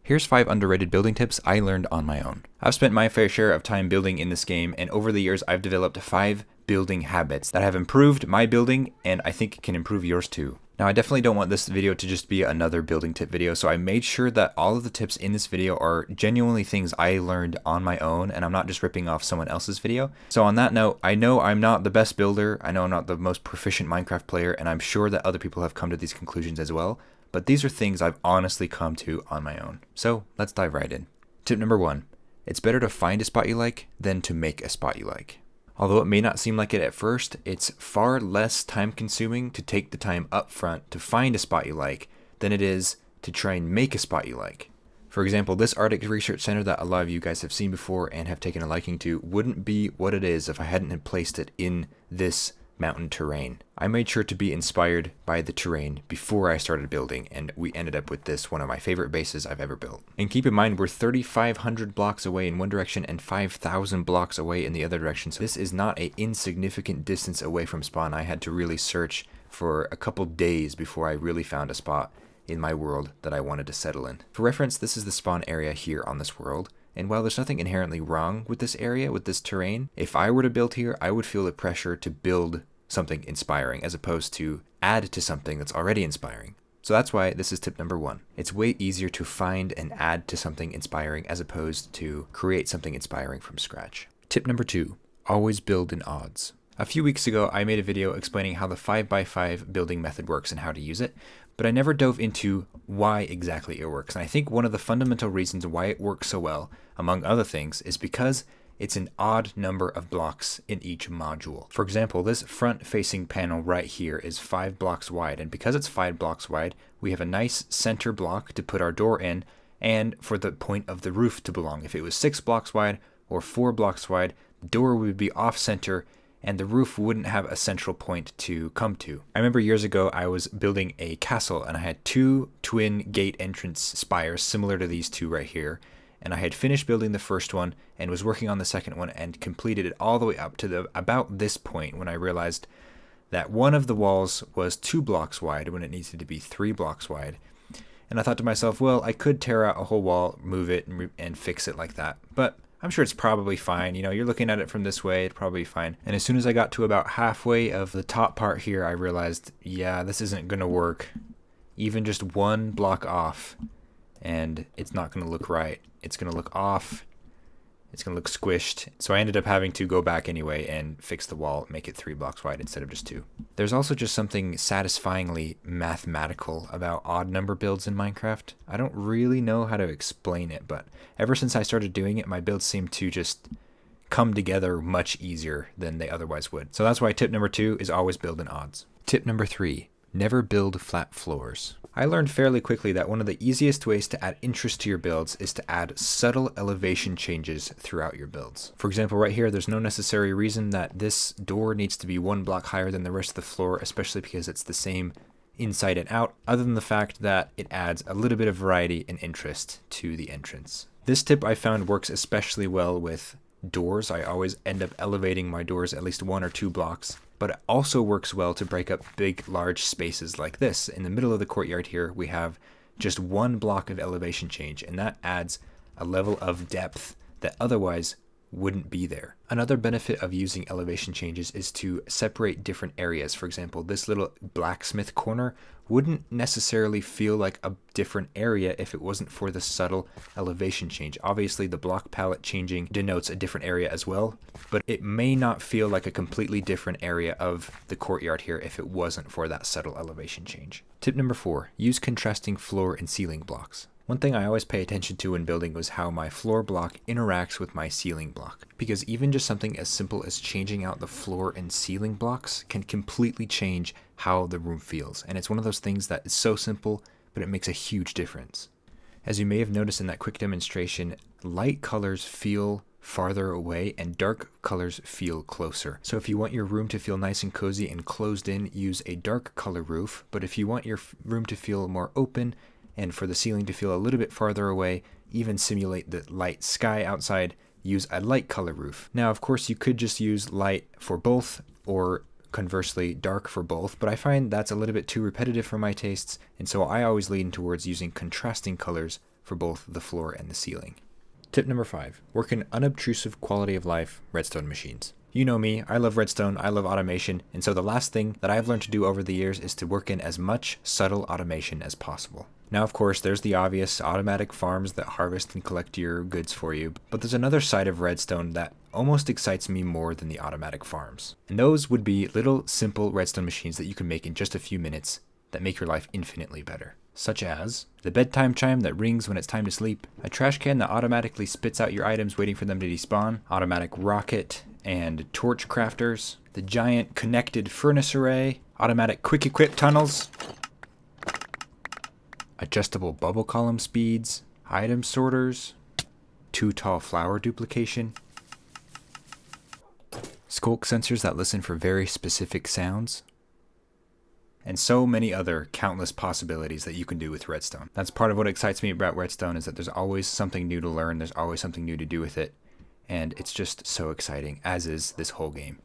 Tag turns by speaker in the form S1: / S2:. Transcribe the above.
S1: Here's 5 underrated building tips I learned on my own. I've spent my fair share of time building in this game, and over the years I've developed 5 building habits that have improved my building and I think can improve yours too. Now I definitely don't want this video to just be another building tip video, so I made sure that all of the tips in this video are genuinely things I learned on my own and I'm not just ripping off someone else's video. So on that note, I know I'm not the best builder, I know I'm not the most proficient Minecraft player, and I'm sure that other people have come to these conclusions as well. But these are things I've honestly come to on my own. So let's dive right in. Tip number 1, it's better to find a spot you like than to make a spot you like. Although it may not seem like it at first, it's far less time consuming to take the time up front to find a spot you like than it is to try and make a spot you like. For example, this Arctic Research Center that a lot of you guys have seen before and have taken a liking to wouldn't be what it is if I hadn't placed it in this mountain terrain. I made sure to be inspired by the terrain before I started building, and we ended up with this, one of my favorite bases I've ever built. And keep in mind, we're 3,500 blocks away in one direction and 5,000 blocks away in the other direction, so this is not an insignificant distance away from spawn. I had to really search for a couple days before I really found a spot in my world that I wanted to settle in. For reference, this is the spawn area here on this world. And while there's nothing inherently wrong with this area, with this terrain, if I were to build here, I would feel the pressure to build something inspiring as opposed to add to something that's already inspiring. So that's why this is tip number 1. It's way easier to find and add to something inspiring as opposed to create something inspiring from scratch. Tip number 2, always build in odds. A few weeks ago, I made a video explaining how the 5x5 building method works and how to use it, but I never dove into why exactly it works. And I think one of the fundamental reasons why it works so well, among other things, is because it's an odd number of blocks in each module. For example, this front-facing panel right here is 5 blocks wide, and because it's 5 blocks wide, we have a nice center block to put our door in, and for the point of the roof to belong. If it was 6 blocks wide or 4 blocks wide, the door would be off-center, and the roof wouldn't have a central point to come to. I remember years ago I was building a castle and I had 2 twin gate entrance spires similar to these 2 right here, and I had finished building the first one and was working on the second one and completed it all the way up to about this point when I realized that one of the walls was 2 blocks wide when it needed to be 3 blocks wide. And I thought to myself, well, I could tear out a whole wall, move it, and fix it like that. But I'm sure it's probably fine. You know, you're looking at it from this way, it's probably fine. And as soon as I got to about halfway of the top part here, I realized, yeah, this isn't going to work. Even just 1 block off, and it's not going to look right. It's going to look off. It's going to look squished. So I ended up having to go back anyway and fix the wall, make it 3 blocks wide instead of just 2. There's also just something satisfyingly mathematical about odd number builds in Minecraft. I don't really know how to explain it, but ever since I started doing it, my builds seem to just come together much easier than they otherwise would. So that's why tip number 2 is always build in odds. Tip number 3, never build flat floors. I learned fairly quickly that one of the easiest ways to add interest to your builds is to add subtle elevation changes throughout your builds. For example, right here, there's no necessary reason that this door needs to be 1 block higher than the rest of the floor, especially because it's the same inside and out, other than the fact that it adds a little bit of variety and interest to the entrance. This tip I found works especially well with doors. I always end up elevating my doors at least 1 or 2 blocks. But it also works well to break up big, large spaces like this. In the middle of the courtyard here, we have just 1 block of elevation change, and that adds a level of depth that otherwise wouldn't be there. Another benefit of using elevation changes is to separate different areas. For example, this little blacksmith corner wouldn't necessarily feel like a different area if it wasn't for the subtle elevation change. Obviously, the block palette changing denotes a different area as well, but it may not feel like a completely different area of the courtyard here if it wasn't for that subtle elevation change. Tip number 4, use contrasting floor and ceiling blocks. One thing I always pay attention to when building was how my floor block interacts with my ceiling block, because even just something as simple as changing out the floor and ceiling blocks can completely change how the room feels. And it's one of those things that is so simple, but it makes a huge difference. As you may have noticed in that quick demonstration, light colors feel farther away and dark colors feel closer. So if you want your room to feel nice and cozy and closed in, use a dark color roof. But if you want your room to feel more open and for the ceiling to feel a little bit farther away, even simulate the light sky outside, use a light color roof. Now, of course, you could just use light for both or conversely dark for both, but I find that's a little bit too repetitive for my tastes, and so I always lean towards using contrasting colors for both the floor and the ceiling. Tip number 5, work in unobtrusive quality of life redstone machines. You know me, I love redstone, I love automation, and so the last thing that I've learned to do over the years is to work in as much subtle automation as possible. Now, of course, there's the obvious automatic farms that harvest and collect your goods for you, but there's another side of redstone that almost excites me more than the automatic farms. And those would be little simple redstone machines that you can make in just a few minutes that make your life infinitely better. Such as the bedtime chime that rings when it's time to sleep, a trash can that automatically spits out your items waiting for them to despawn, automatic rocket and torch crafters, the giant connected furnace array, automatic quick equip tunnels, adjustable bubble column speeds, item sorters, 2 tall flower duplication, skulk sensors that listen for very specific sounds, and so many other countless possibilities that you can do with redstone. That's part of what excites me about redstone, is that there's always something new to learn, there's always something new to do with it, and it's just so exciting, as is this whole game.